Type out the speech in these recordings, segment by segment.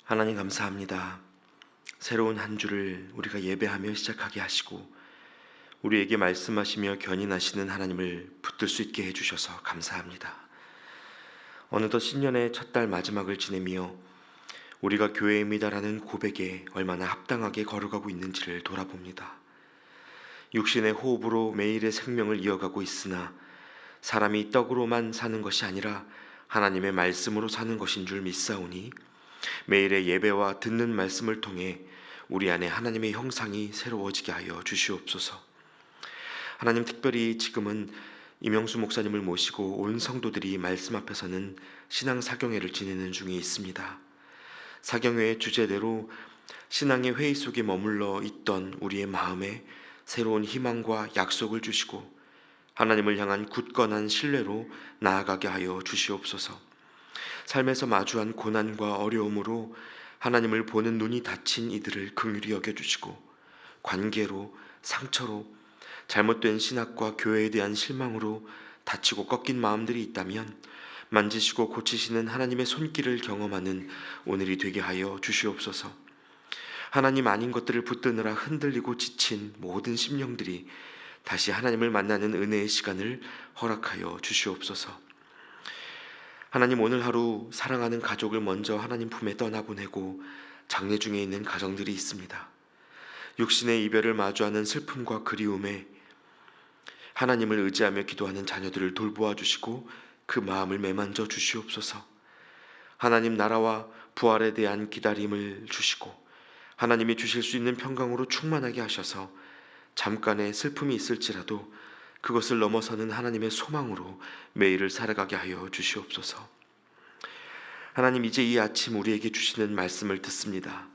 하나님 감사합니다. 새로운 한 주를 우리가 예배하며 시작하게 하시고 우리에게 말씀하시며 견인하시는 하나님을 붙들 수 있게 해주셔서 감사합니다. 어느덧 신년의 첫 달 마지막을 지내며 우리가 교회입니다라는 고백에 얼마나 합당하게 걸어가고 있는지를 돌아봅니다. 육신의 호흡으로 매일의 생명을 이어가고 있으나 사람이 떡으로만 사는 것이 아니라 하나님의 말씀으로 사는 것인 줄 믿사오니 매일의 예배와 듣는 말씀을 통해 우리 안에 하나님의 형상이 새로워지게 하여 주시옵소서. 하나님, 특별히 지금은 임영수 목사님을 모시고 온 성도들이 말씀 앞에서는 신앙 사경회를 지내는 중에 있습니다. 사경회의 주제대로 신앙의 회의 속에 머물러 있던 우리의 마음에 새로운 희망과 약속을 주시고 하나님을 향한 굳건한 신뢰로 나아가게 하여 주시옵소서. 삶에서 마주한 고난과 어려움으로 하나님을 보는 눈이 닫힌 이들을 긍휼히 여겨주시고 관계로, 상처로, 잘못된 신학과 교회에 대한 실망으로 다치고 꺾인 마음들이 있다면 만지시고 고치시는 하나님의 손길을 경험하는 오늘이 되게 하여 주시옵소서. 하나님 아닌 것들을 붙드느라 흔들리고 지친 모든 심령들이 다시 하나님을 만나는 은혜의 시간을 허락하여 주시옵소서. 하나님, 오늘 하루 사랑하는 가족을 먼저 하나님 품에 떠나보내고 장례 중에 있는 가정들이 있습니다. 육신의 이별을 마주하는 슬픔과 그리움에 하나님을 의지하며 기도하는 자녀들을 돌보아 주시고 그 마음을 매만져 주시옵소서. 하나님 나라와 부활에 대한 기다림을 주시고 하나님이 주실 수 있는 평강으로 충만하게 하셔서 잠깐의 슬픔이 있을지라도 그것을 넘어서는 하나님의 소망으로 매일을 살아가게 하여 주시옵소서. 하나님, 이제 이 아침 우리에게 주시는 말씀을 듣습니다.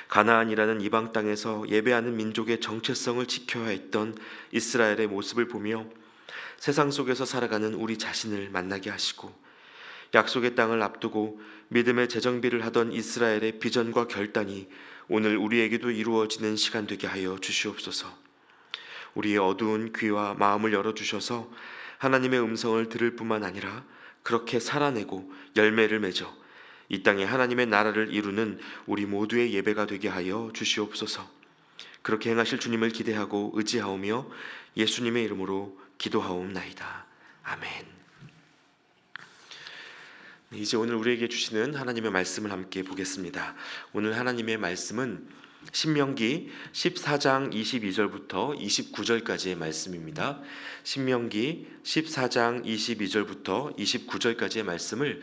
가나안이라는 이방 땅에서 예배하는 민족의 정체성을 지켜야 했던 이스라엘의 모습을 보며 세상 속에서 살아가는 우리 자신을 만나게 하시고 약속의 땅을 앞두고 믿음의 재정비를 하던 이스라엘의 비전과 결단이 오늘 우리에게도 이루어지는 시간 되게 하여 주시옵소서. 우리의 어두운 귀와 마음을 열어주셔서 하나님의 음성을 들을 뿐만 아니라 그렇게 살아내고 열매를 맺어 이 땅에 하나님의 나라를 이루는 우리 모두의 예배가 되게 하여 주시옵소서. 그렇게 행하실 주님을 기대하고 의지하오며 예수님의 이름으로 기도하옵나이다. 아멘. 이제 오늘 우리에게 주시는 하나님의 말씀을 함께 보겠습니다. 오늘 하나님의 말씀은 신명기 14장 22절부터 29절까지의 말씀입니다. 신명기 14장 22절부터 29절까지의 말씀을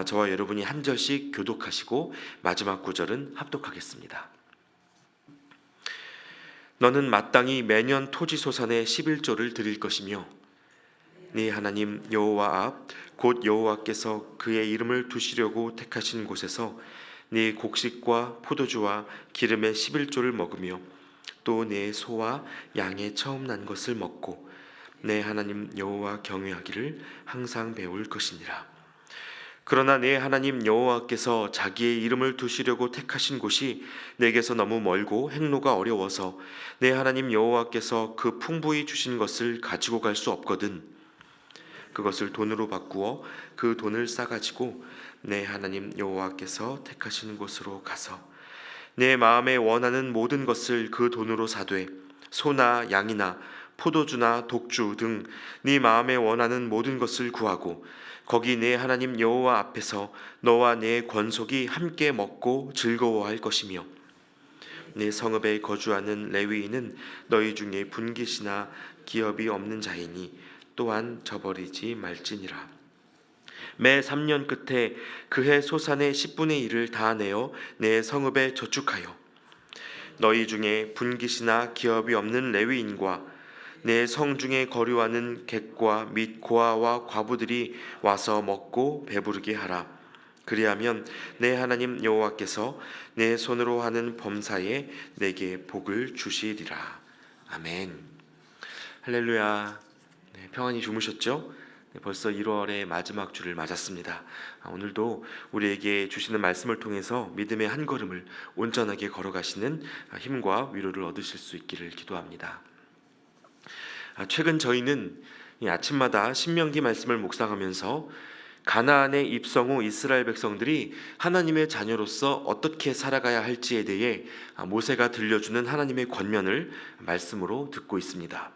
저와 여러분이 한 절씩 교독하시고 마지막 구절은 합독하겠습니다. 너는 마땅히 매년 토지소산의 11조를 드릴 것이며 네 하나님 여호와 앞 곧 여호와께서 그의 이름을 두시려고 택하신 곳에서 네 곡식과 포도주와 기름의 11조를 먹으며 또 내 소와 양의 처음 난 것을 먹고 내 하나님 여호와 경외하기를 항상 배울 것이니라. 그러나 내 하나님 여호와께서 자기의 이름을 두시려고 택하신 곳이 내게서 너무 멀고 행로가 어려워서 내 하나님 여호와께서 그 풍부히 주신 것을 가지고 갈 수 없거든 그것을 돈으로 바꾸어 그 돈을 싸가지고 내 하나님 여호와께서 택하신 곳으로 가서 내 마음에 원하는 모든 것을 그 돈으로 사되 소나 양이나 포도주나 독주 등 네 마음에 원하는 모든 것을 구하고 거기 내 하나님 여호와 앞에서 너와 내 권속이 함께 먹고 즐거워할 것이며 내 성읍에 거주하는 레위인은 너희 중에 분깃이나 기업이 없는 자이니 또한 저버리지 말지니라. 매 3년 끝에 그해 소산의 10분의 1을 다 내어 내 성읍에 저축하여 너희 중에 분깃이나 기업이 없는 레위인과 내 성중에 거류하는 객과 및 고아와 과부들이 와서 먹고 배부르게 하라. 그리하면 내 하나님 여호와께서 내 손으로 하는 범사에 내게 복을 주시리라. 아멘. 할렐루야. 평안히 주무셨죠? 벌써 1월의 마지막 주를 맞았습니다. 오늘도 우리에게 주시는 말씀을 통해서 믿음의 한 걸음을 온전하게 걸어가시는 힘과 위로를 얻으실 수 있기를 기도합니다. 최근 저희는 이 아침마다 신명기 말씀을 묵상하면서 가나안에 입성 후 이스라엘 백성들이 하나님의 자녀로서 어떻게 살아가야 할지에 대해 모세가 들려주는 하나님의 권면을 말씀으로 듣고 있습니다.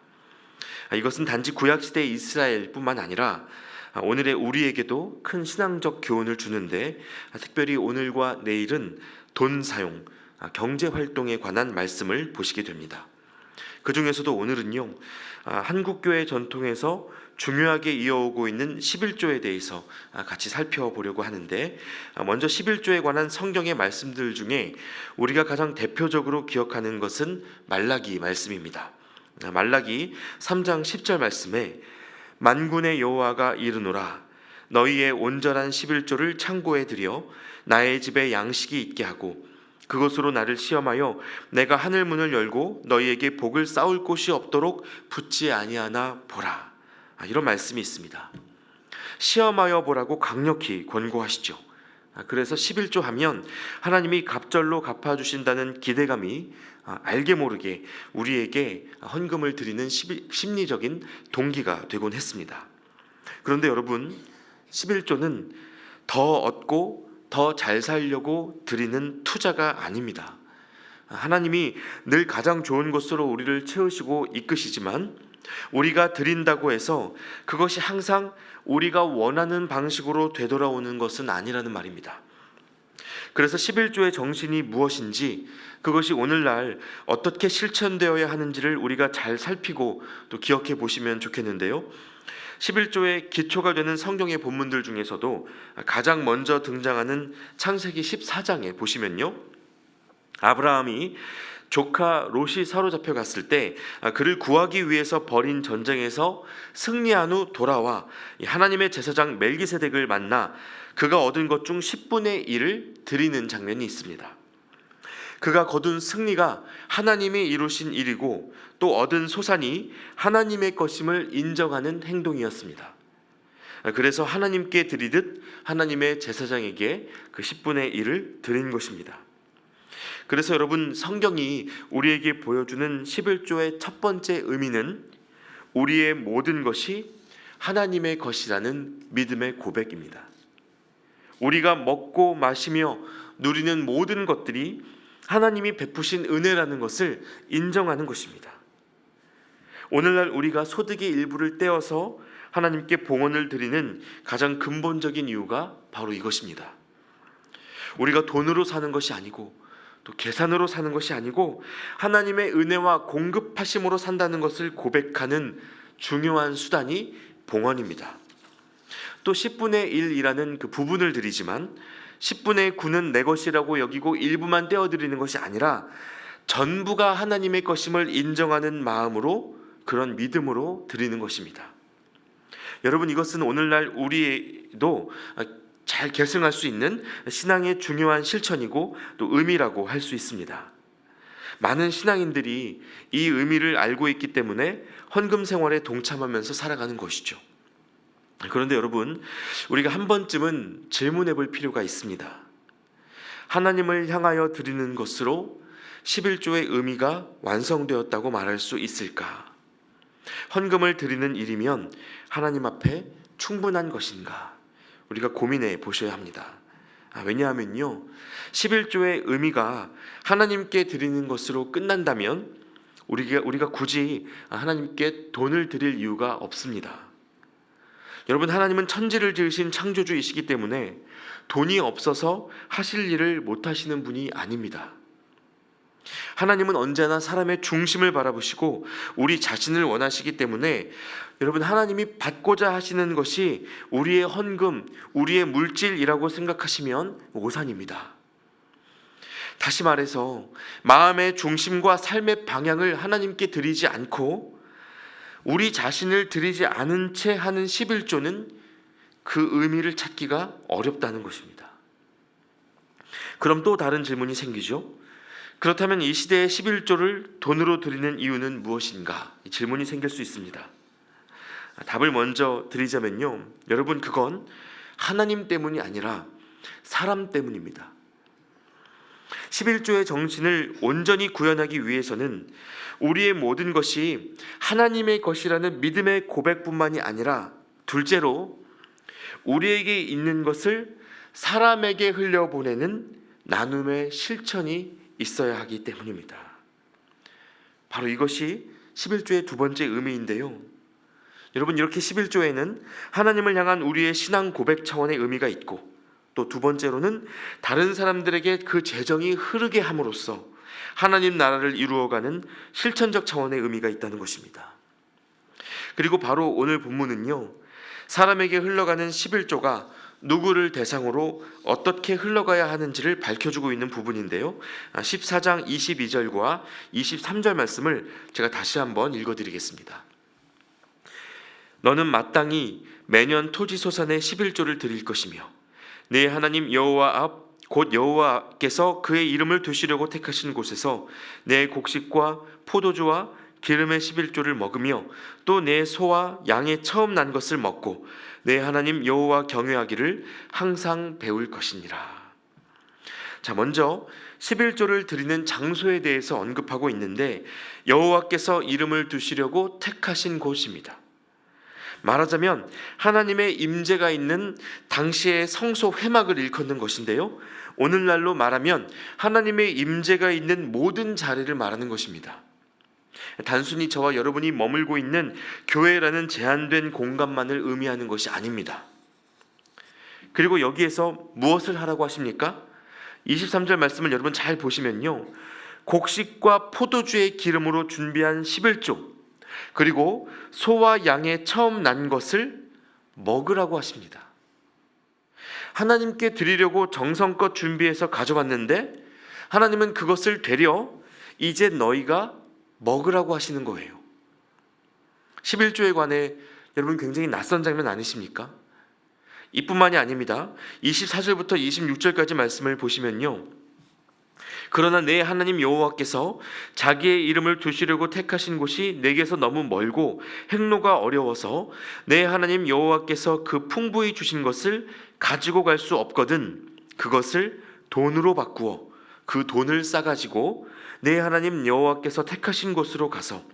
이것은 단지 구약시대의 이스라엘뿐만 아니라 오늘의 우리에게도 큰 신앙적 교훈을 주는데, 특별히 오늘과 내일은 돈 사용, 경제활동에 관한 말씀을 보시게 됩니다. 그 중에서도 오늘은요, 한국교회 전통에서 중요하게 이어오고 있는 11조에 대해서 같이 살펴보려고 하는데, 먼저 11조에 관한 성경의 말씀들 중에 우리가 가장 대표적으로 기억하는 것은 말라기 말씀입니다. 말라기 3장 10절 말씀에 만군의 여호와가 이르노라, 너희의 온전한 11조를 창고에 들여 나의 집에 양식이 있게 하고 그것으로 나를 시험하여 내가 하늘 문을 열고 너희에게 복을 쌓을 곳이 없도록 붙지 아니하나 보라. 이런 말씀이 있습니다. 시험하여 보라고 강력히 권고하시죠. 그래서 11조 하면 하나님이 갑절로 갚아주신다는 기대감이 알게 모르게 우리에게 헌금을 드리는 심리적인 동기가 되곤 했습니다. 그런데 여러분, 11조는 더 얻고 더 잘 살려고 드리는 투자가 아닙니다. 하나님이 늘 가장 좋은 것으로 우리를 채우시고 이끄시지만, 우리가 드린다고 해서 그것이 항상 우리가 원하는 방식으로 되돌아오는 것은 아니라는 말입니다. 그래서 11조의 정신이 무엇인지, 그것이 오늘날 어떻게 실천되어야 하는지를 우리가 잘 살피고 또 기억해 보시면 좋겠는데요. 11조의 기초가 되는 성경의 본문들 중에서도 가장 먼저 등장하는 창세기 14장에 보시면요, 아브라함이 조카 롯이 사로잡혀 갔을 때 그를 구하기 위해서 벌인 전쟁에서 승리한 후 돌아와 하나님의 제사장 멜기세덱을 만나 그가 얻은 것 중 10분의 1을 드리는 장면이 있습니다. 그가 거둔 승리가 하나님이 이루신 일이고 또 얻은 소산이 하나님의 것임을 인정하는 행동이었습니다. 그래서 하나님께 드리듯 하나님의 제사장에게 그 10분의 1을 드린 것입니다. 그래서 여러분, 성경이 우리에게 보여주는 11조의 첫 번째 의미는 우리의 모든 것이 하나님의 것이라는 믿음의 고백입니다. 우리가 먹고 마시며 누리는 모든 것들이 하나님이 베푸신 은혜라는 것을 인정하는 것입니다. 오늘날 우리가 소득의 일부를 떼어서 하나님께 봉헌을 드리는 가장 근본적인 이유가 바로 이것입니다. 우리가 돈으로 사는 것이 아니고 또 계산으로 사는 것이 아니고 하나님의 은혜와 공급하심으로 산다는 것을 고백하는 중요한 수단이 봉헌입니다. 또 10분의 1이라는 그 부분을 드리지만 10분의 9는 내 것이라고 여기고 일부만 떼어드리는 것이 아니라 전부가 하나님의 것임을 인정하는 마음으로, 그런 믿음으로 드리는 것입니다. 여러분, 이것은 오늘날 우리도 잘 계승할 수 있는 신앙의 중요한 실천이고 또 의미라고 할 수 있습니다. 많은 신앙인들이 이 의미를 알고 있기 때문에 헌금 생활에 동참하면서 살아가는 것이죠. 그런데 여러분, 우리가 한 번쯤은 질문해 볼 필요가 있습니다. 하나님을 향하여 드리는 것으로 11조의 의미가 완성되었다고 말할 수 있을까? 헌금을 드리는 일이면 하나님 앞에 충분한 것인가? 우리가 고민해 보셔야 합니다. 왜냐하면요, 11조의 의미가 하나님께 드리는 것으로 끝난다면 우리가 굳이 하나님께 돈을 드릴 이유가 없습니다. 여러분, 하나님은 천지를 지으신 창조주이시기 때문에 돈이 없어서 하실 일을 못하시는 분이 아닙니다. 하나님은 언제나 사람의 중심을 바라보시고 우리 자신을 원하시기 때문에 여러분, 하나님이 받고자 하시는 것이 우리의 헌금, 우리의 물질이라고 생각하시면 오산입니다. 다시 말해서 마음의 중심과 삶의 방향을 하나님께 드리지 않고 우리 자신을 드리지 않은 채 하는 11조는 그 의미를 찾기가 어렵다는 것입니다. 그럼 또 다른 질문이 생기죠. 그렇다면 이 시대의 11조를 돈으로 드리는 이유는 무엇인가? 이 질문이 생길 수 있습니다. 답을 먼저 드리자면요, 여러분, 그건 하나님 때문이 아니라 사람 때문입니다. 11조의 정신을 온전히 구현하기 위해서는 우리의 모든 것이 하나님의 것이라는 믿음의 고백뿐만이 아니라, 둘째로 우리에게 있는 것을 사람에게 흘려보내는 나눔의 실천이 있어야 하기 때문입니다. 바로 이것이 11조의 두 번째 의미인데요, 여러분, 이렇게 11조에는 하나님을 향한 우리의 신앙 고백 차원의 의미가 있고, 또 두 번째로는 다른 사람들에게 그 재정이 흐르게 함으로써 하나님 나라를 이루어가는 실천적 차원의 의미가 있다는 것입니다. 그리고 바로 오늘 본문은요, 사람에게 흘러가는 11조가 누구를 대상으로 어떻게 흘러가야 하는지를 밝혀주고 있는 부분인데요, 14장 22절과 23절 말씀을 제가 다시 한번 읽어드리겠습니다. 너는 마땅히 매년 토지소산의 11조를 드릴 것이며 네 하나님 여호와 앞 곧 여호와께서 그의 이름을 두시려고 택하신 곳에서 내 곡식과 포도주와 기름의 11조를 먹으며 또 내 소와 양의 처음 난 것을 먹고 내 하나님 여호와 경외하기를 항상 배울 것이니라. 자, 먼저 11조를 드리는 장소에 대해서 언급하고 있는데, 여호와께서 이름을 두시려고 택하신 곳입니다. 말하자면 하나님의 임재가 있는 당시의 성소 회막을 일컫는 것인데요, 오늘날로 말하면 하나님의 임재가 있는 모든 자리를 말하는 것입니다. 단순히 저와 여러분이 머물고 있는 교회라는 제한된 공간만을 의미하는 것이 아닙니다. 그리고 여기에서 무엇을 하라고 하십니까? 23절 말씀을 여러분 잘 보시면요, 곡식과 포도주의 기름으로 준비한 11조, 그리고 소와 양의 처음 난 것을 먹으라고 하십니다. 하나님께 드리려고 정성껏 준비해서 가져왔는데 하나님은 그것을 되려 이제 너희가 먹으라고 하시는 거예요. 11조에 관해 여러분 굉장히 낯선 장면 아니십니까? 이뿐만이 아닙니다. 24절부터 26절까지 말씀을 보시면요, 그러나 내 하나님 여호와께서 자기의 이름을 두시려고 택하신 곳이 내게서 너무 멀고 행로가 어려워서 내 하나님 여호와께서 그 풍부히 주신 것을 가지고 갈 수 없거든 그것을 돈으로 바꾸어 그 돈을 싸가지고 내 하나님 여호와께서 택하신 곳으로 가서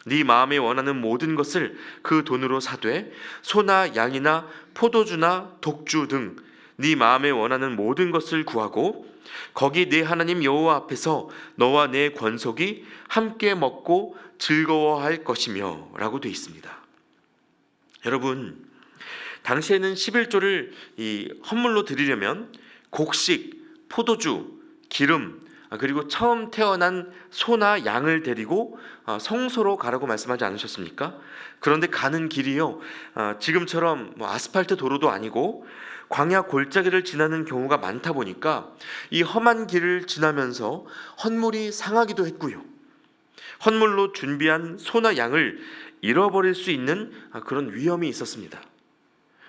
네 마음에 원하는 모든 것을 그 돈으로 사되 소나 양이나 포도주나 독주 등 네 마음에 원하는 모든 것을 구하고 거기 네 하나님 여호와 앞에서 너와 내 권속이 함께 먹고 즐거워할 것이며 라고 되어 있습니다. 여러분, 당시에는 11조를 이 헌물로 드리려면 곡식, 포도주, 기름, 그리고 처음 태어난 소나 양을 데리고 성소로 가라고 말씀하지 않으셨습니까? 그런데 가는 길이요, 지금처럼 아스팔트 도로도 아니고 광야 골짜기를 지나는 경우가 많다 보니까 이 험한 길을 지나면서 헌물이 상하기도 했고요, 헌물로 준비한 소나 양을 잃어버릴 수 있는 그런 위험이 있었습니다.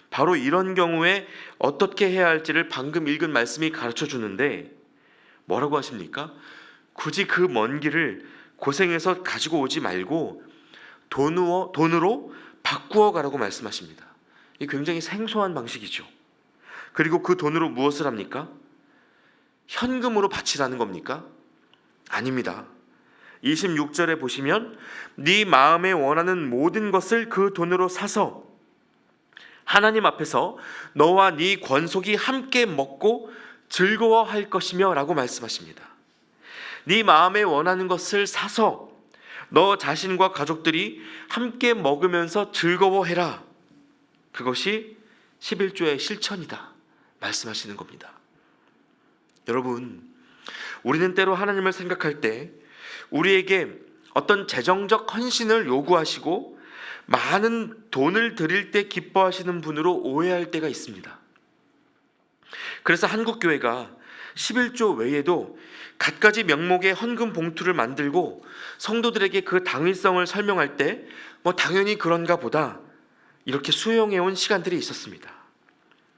바로 이런 경우에 어떻게 해야 할지를 방금 읽은 말씀이 가르쳐 주는데, 뭐라고 하십니까? 굳이 그 먼 길을 고생해서 가지고 오지 말고 돈으로 바꾸어 가라고 말씀하십니다. 이 굉장히 생소한 방식이죠. 그리고 그 돈으로 무엇을 합니까? 현금으로 바치라는 겁니까? 아닙니다. 26절에 보시면 네 마음에 원하는 모든 것을 그 돈으로 사서 하나님 앞에서 너와 네 권속이 함께 먹고 즐거워할 것이며 라고 말씀하십니다. 네 마음에 원하는 것을 사서 너 자신과 가족들이 함께 먹으면서 즐거워해라. 그것이 11조의 실천이다 말씀하시는 겁니다. 여러분, 우리는 때로 하나님을 생각할 때 우리에게 어떤 재정적 헌신을 요구하시고 많은 돈을 드릴 때 기뻐하시는 분으로 오해할 때가 있습니다. 그래서 한국교회가 11조 외에도 갖가지 명목의 헌금 봉투를 만들고 성도들에게 그 당위성을 설명할 때 당연히 그런가 보다 이렇게 수용해온 시간들이 있었습니다.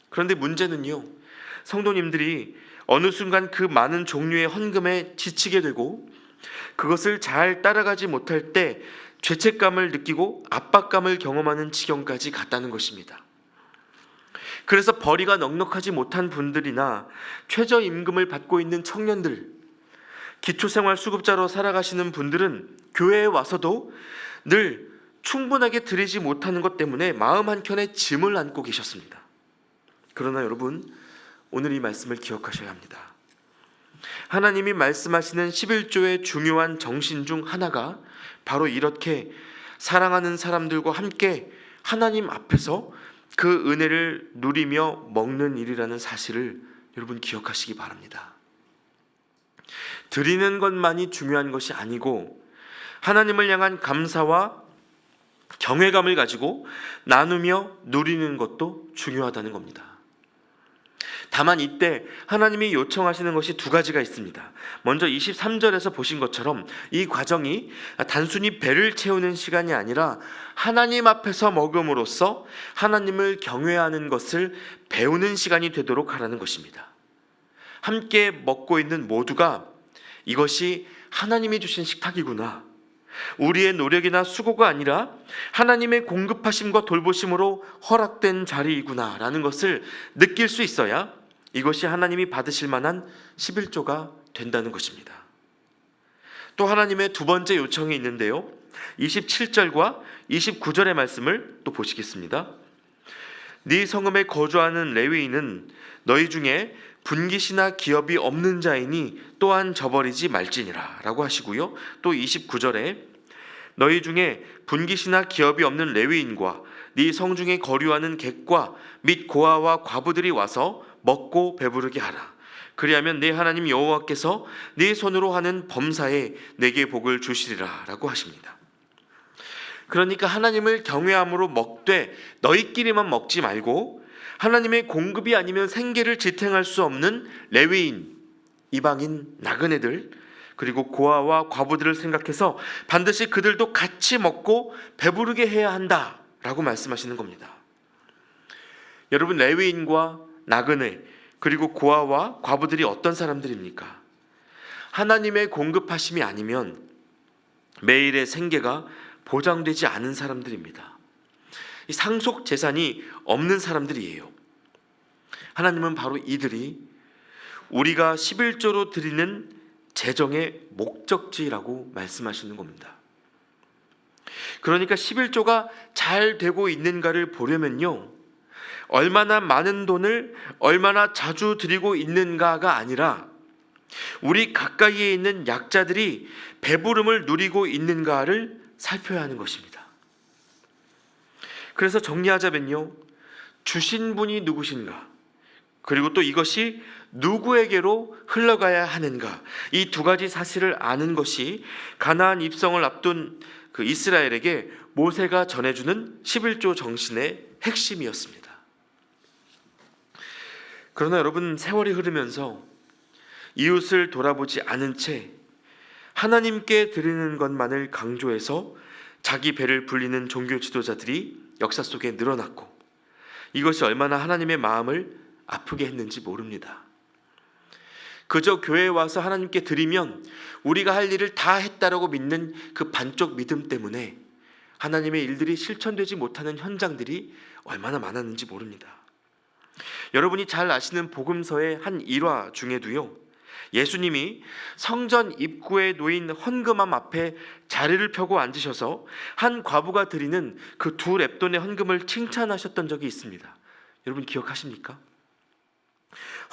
그런데 문제는요, 성도님들이 어느 순간 그 많은 종류의 헌금에 지치게 되고 그것을 잘 따라가지 못할 때 죄책감을 느끼고 압박감을 경험하는 지경까지 갔다는 것입니다. 그래서 벌이가 넉넉하지 못한 분들이나 최저임금을 받고 있는 청년들, 기초생활수급자로 살아가시는 분들은 교회에 와서도 늘 충분하게 드리지 못하는 것 때문에 마음 한켠에 짐을 안고 계셨습니다. 그러나 여러분, 오늘 이 말씀을 기억하셔야 합니다. 하나님이 말씀하시는 11조의 중요한 정신 중 하나가 바로 이렇게 사랑하는 사람들과 함께 하나님 앞에서 그 은혜를 누리며 먹는 일이라는 사실을 여러분 기억하시기 바랍니다. 드리는 것만이 중요한 것이 아니고 하나님을 향한 감사와 경외감을 가지고 나누며 누리는 것도 중요하다는 겁니다. 다만 이때 하나님이 요청하시는 것이 두 가지가 있습니다. 먼저 23절에서 보신 것처럼 이 과정이 단순히 배를 채우는 시간이 아니라 하나님 앞에서 먹음으로써 하나님을 경외하는 것을 배우는 시간이 되도록 하라는 것입니다. 함께 먹고 있는 모두가 이것이 하나님이 주신 식탁이구나, 우리의 노력이나 수고가 아니라 하나님의 공급하심과 돌보심으로 허락된 자리이구나 라는 것을 느낄 수 있어야 이것이 하나님이 받으실 만한 11조가 된다는 것입니다. 또 하나님의 두 번째 요청이 있는데요, 27절과 29절의 말씀을 또 보시겠습니다. 네 성읍에 거주하는 레위인은 너희 중에 분깃이나 기업이 없는 자이니 또한 저버리지 말지니라 라고 하시고요, 또 29절에 너희 중에 분깃이나 기업이 없는 레위인과 네 성중에 거류하는 객과 및 고아와 과부들이 와서 먹고 배부르게 하라. 그리하면 네 하나님 여호와께서 네 손으로 하는 범사에 내게 복을 주시리라 라고 하십니다. 그러니까 하나님을 경외함으로 먹되 너희끼리만 먹지 말고 하나님의 공급이 아니면 생계를 지탱할 수 없는 레위인, 이방인, 나그네들, 그리고 고아와 과부들을 생각해서 반드시 그들도 같이 먹고 배부르게 해야 한다라고 말씀하시는 겁니다. 여러분, 레위인과 나그네 그리고 고아와 과부들이 어떤 사람들입니까? 하나님의 공급하심이 아니면 매일의 생계가 보장되지 않은 사람들입니다. 이 상속 재산이 없는 사람들이에요. 하나님은 바로 이들이 우리가 11조로 드리는 재정의 목적지라고 말씀하시는 겁니다. 그러니까 11조가 잘 되고 있는가를 보려면요, 얼마나 많은 돈을 얼마나 자주 드리고 있는가가 아니라 우리 가까이에 있는 약자들이 배부름을 누리고 있는가를 살펴야 하는 것입니다. 그래서 정리하자면요, 주신 분이 누구신가, 그리고 또 이것이 누구에게로 흘러가야 하는가, 이 두 가지 사실을 아는 것이 가나안 입성을 앞둔 그 이스라엘에게 모세가 전해주는 11조 정신의 핵심이었습니다. 그러나 여러분, 세월이 흐르면서 이웃을 돌아보지 않은 채 하나님께 드리는 것만을 강조해서 자기 배를 불리는 종교 지도자들이 역사 속에 늘어났고, 이것이 얼마나 하나님의 마음을 아프게 했는지 모릅니다. 그저 교회에 와서 하나님께 드리면 우리가 할 일을 다 했다라고 믿는 그 반쪽 믿음 때문에 하나님의 일들이 실천되지 못하는 현장들이 얼마나 많았는지 모릅니다. 여러분이 잘 아시는 복음서의 한 일화 중에도요, 예수님이 성전 입구에 놓인 헌금함 앞에 자리를 펴고 앉으셔서 한 과부가 드리는 그 2렙돈의 헌금을 칭찬하셨던 적이 있습니다. 여러분 기억하십니까?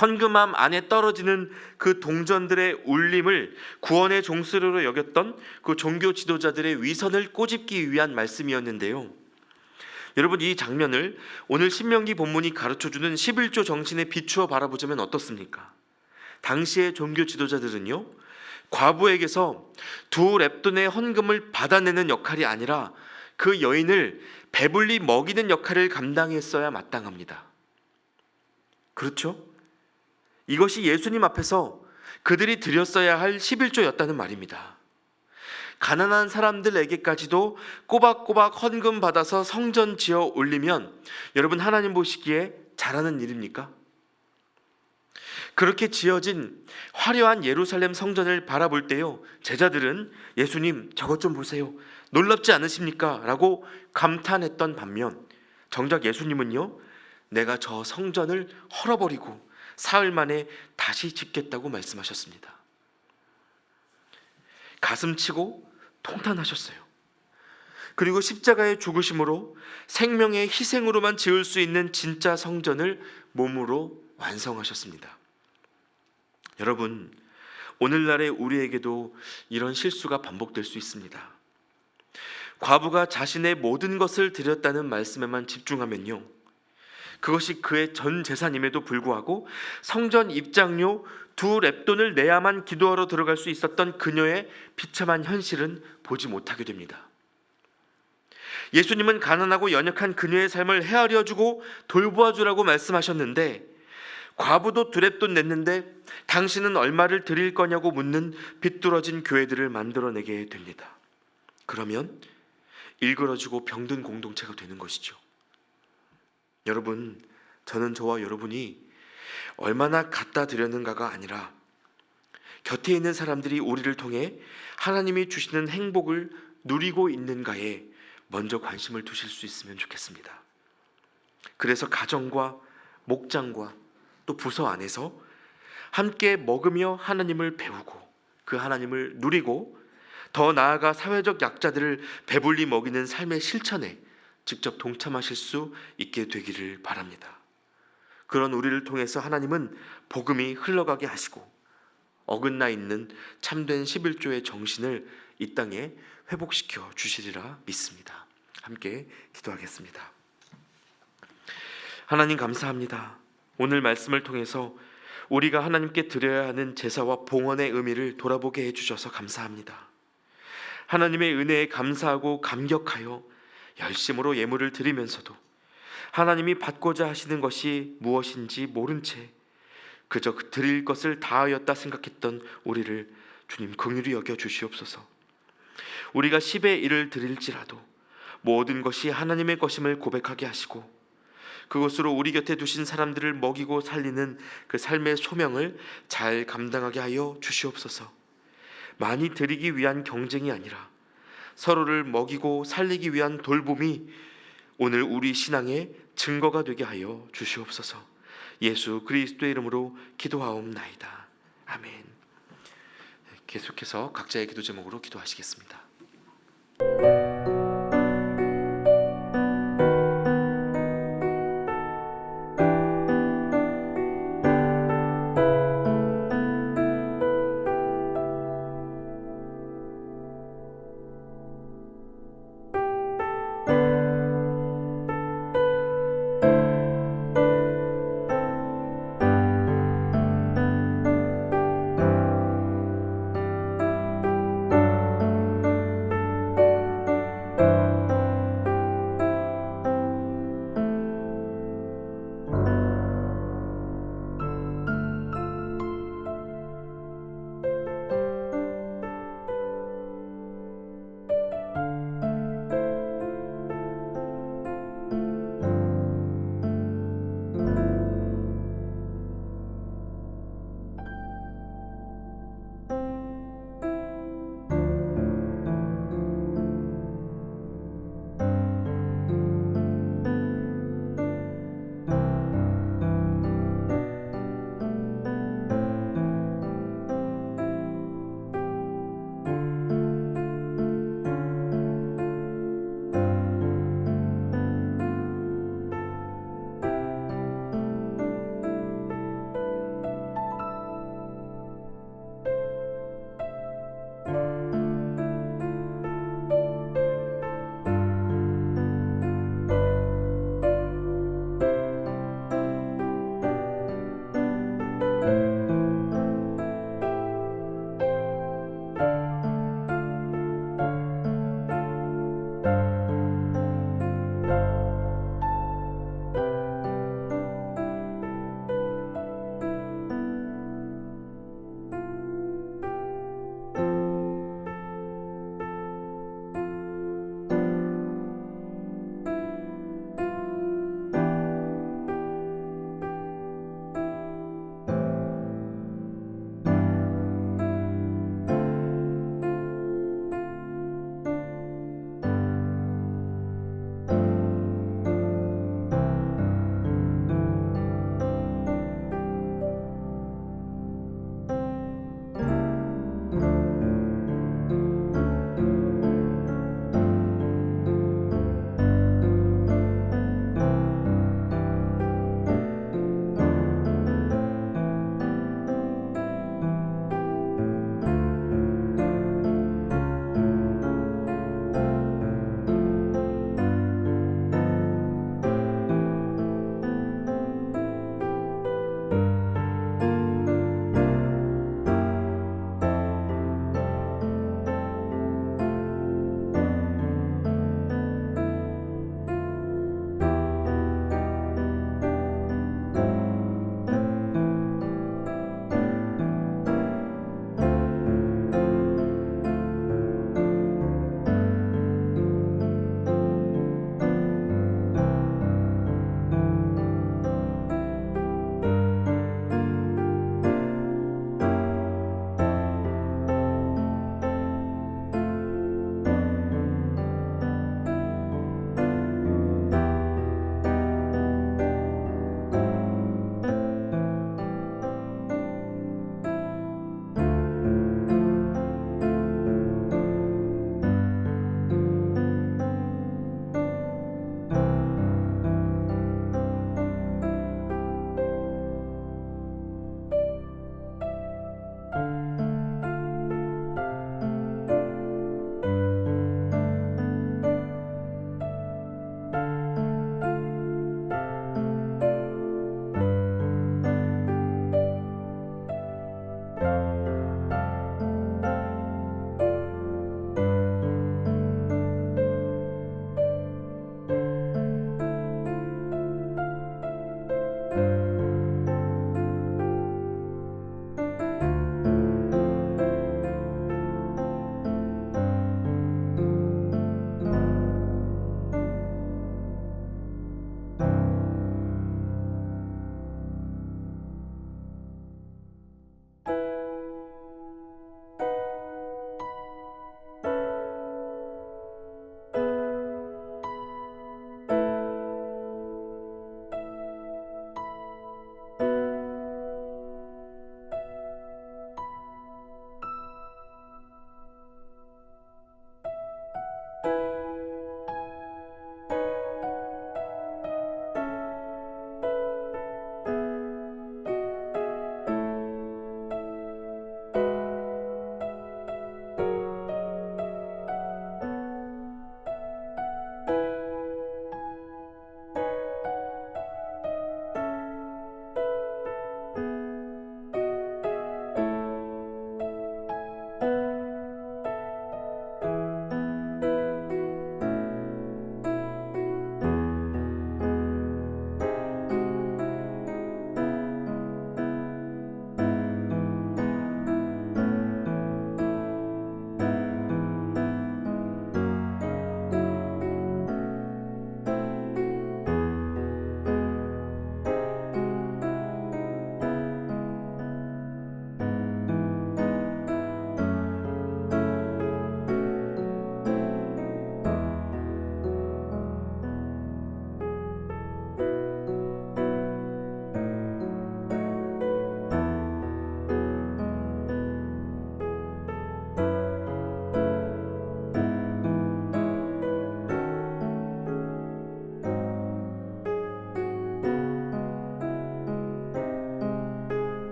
헌금함 안에 떨어지는 그 동전들의 울림을 구원의 종수로로 여겼던 그 종교 지도자들의 위선을 꼬집기 위한 말씀이었는데요, 여러분 이 장면을 오늘 신명기 본문이 가르쳐주는 11조 정신에 비추어 바라보자면 어떻습니까? 당시의 종교 지도자들은요, 과부에게서 2렙돈의 헌금을 받아내는 역할이 아니라 그 여인을 배불리 먹이는 역할을 감당했어야 마땅합니다. 그렇죠? 이것이 예수님 앞에서 그들이 드렸어야 할 11조였다는 말입니다. 가난한 사람들에게까지도 꼬박꼬박 헌금 받아서 성전 지어 올리면 여러분 하나님 보시기에 잘하는 일입니까? 그렇게 지어진 화려한 예루살렘 성전을 바라볼 때요, 제자들은 예수님 저것 좀 보세요, 놀랍지 않으십니까? 라고 감탄했던 반면 정작 예수님은요, 내가 저 성전을 헐어버리고 사흘 만에 다시 짓겠다고 말씀하셨습니다. 가슴치고 통탄하셨어요. 그리고 십자가의 죽으심으로 생명의 희생으로만 지을 수 있는 진짜 성전을 몸으로 완성하셨습니다. 여러분, 오늘날의 우리에게도 이런 실수가 반복될 수 있습니다. 과부가 자신의 모든 것을 드렸다는 말씀에만 집중하면요, 그것이 그의 전 재산임에도 불구하고 성전 입장료 2렙돈을 내야만 기도하러 들어갈 수 있었던 그녀의 비참한 현실은 보지 못하게 됩니다. 예수님은 가난하고 연약한 그녀의 삶을 헤아려주고 돌보아주라고 말씀하셨는데, 과부도 2렙돈 냈는데 당신은 얼마를 드릴 거냐고 묻는 비뚤어진 교회들을 만들어내게 됩니다. 그러면 일그러지고 병든 공동체가 되는 것이죠. 여러분, 저는 저와 여러분이 얼마나 갖다 드렸는가가 아니라 곁에 있는 사람들이 우리를 통해 하나님이 주시는 행복을 누리고 있는가에 먼저 관심을 두실 수 있으면 좋겠습니다. 그래서 가정과 목장과 또 부서 안에서 함께 먹으며 하나님을 배우고 그 하나님을 누리고 더 나아가 사회적 약자들을 배불리 먹이는 삶의 실천에 직접 동참하실 수 있게 되기를 바랍니다. 그런 우리를 통해서 하나님은 복음이 흘러가게 하시고 어긋나 있는 참된 11조의 정신을 이 땅에 회복시켜 주시리라 믿습니다. 함께 기도하겠습니다. 하나님 감사합니다. 오늘 말씀을 통해서 우리가 하나님께 드려야 하는 제사와 봉헌의 의미를 돌아보게 해주셔서 감사합니다. 하나님의 은혜에 감사하고 감격하여 열심으로 예물을 드리면서도 하나님이 받고자 하시는 것이 무엇인지 모른 채 그저 드릴 것을 다하였다 생각했던 우리를 주님 긍휼히 여겨 주시옵소서. 우리가 10의 1을 드릴지라도 모든 것이 하나님의 것임을 고백하게 하시고 그것으로 우리 곁에 두신 사람들을 먹이고 살리는 그 삶의 소명을 잘 감당하게 하여 주시옵소서. 많이 드리기 위한 경쟁이 아니라 서로를 먹이고 살리기 위한 돌봄이 오늘 우리 신앙의 증거가 되게 하여 주시옵소서. 예수 그리스도의 이름으로 기도하옵나이다. 아멘. 계속해서 각자의 기도 제목으로 기도하시겠습니다.